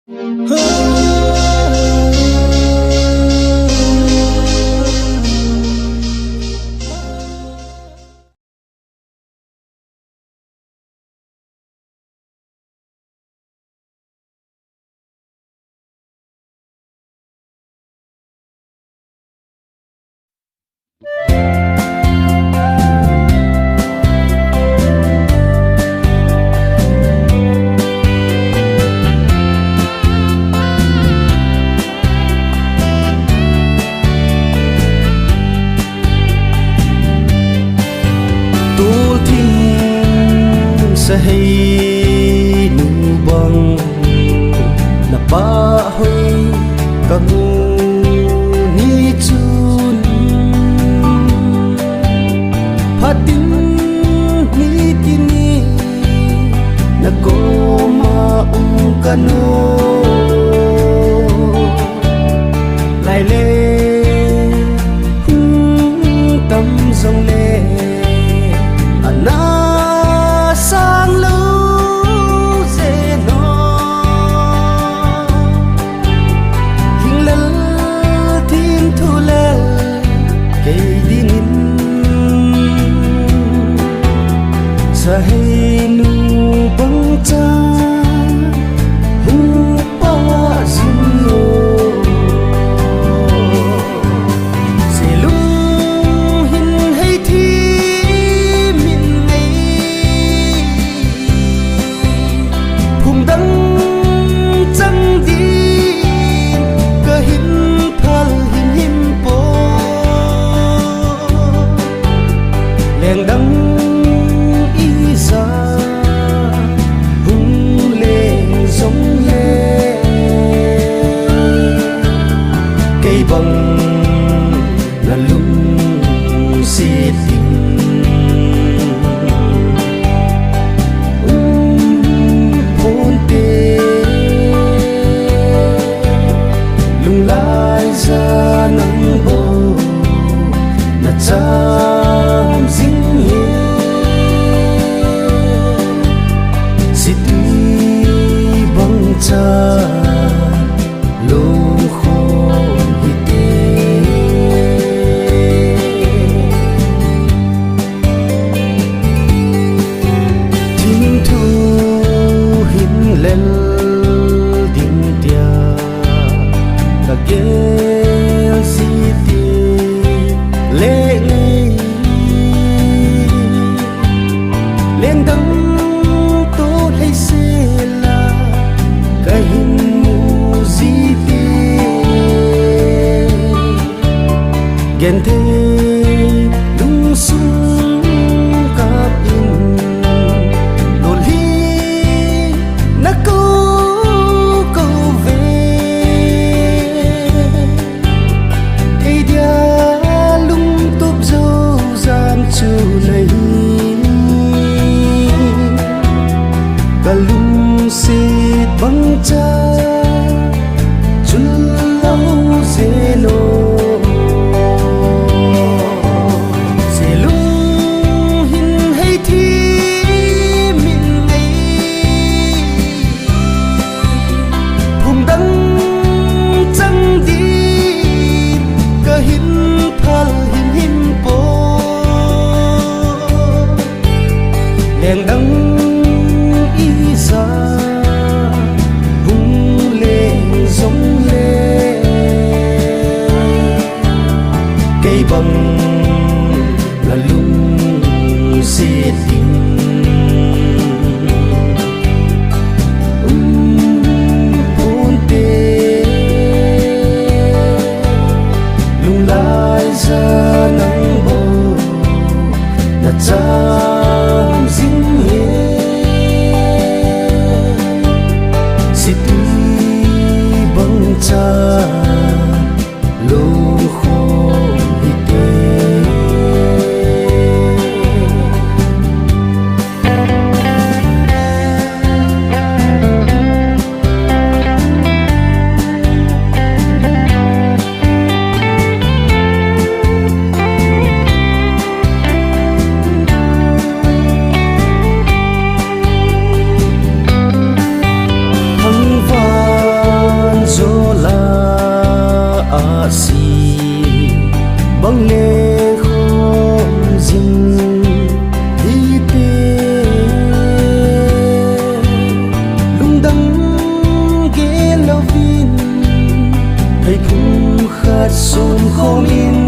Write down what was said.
Sa hay nu bang na bahoy kagu ni chun phatin ni tini na goma kano lai le tâm dòng le ana sang lâu dễ nó hình lỡ thiên thu lỡ cây đi nghìn sa hay nu băng cha hu pa zin lo se lung hin hay thi đèn đắng ý ra hung lên giống lên cây bằng là lung xịt tình hôn tê lung lại ra nắng bầu là trăm dính cha lâu khô hi tê thiên thu hin lên đình tia cả ghé si tê lệ ngây lên đắng tốt hay xe cái hình mù di tê ghen thế đúng xuống cặp in đồn hi na câu câu về thì dia lung tốp dâu giam chiều này cả lung xịt băng cha chun lâu dễ nô băng lê khom dinh đi tê lung đắng ghé lâu vin thầy cũng khát sum khom in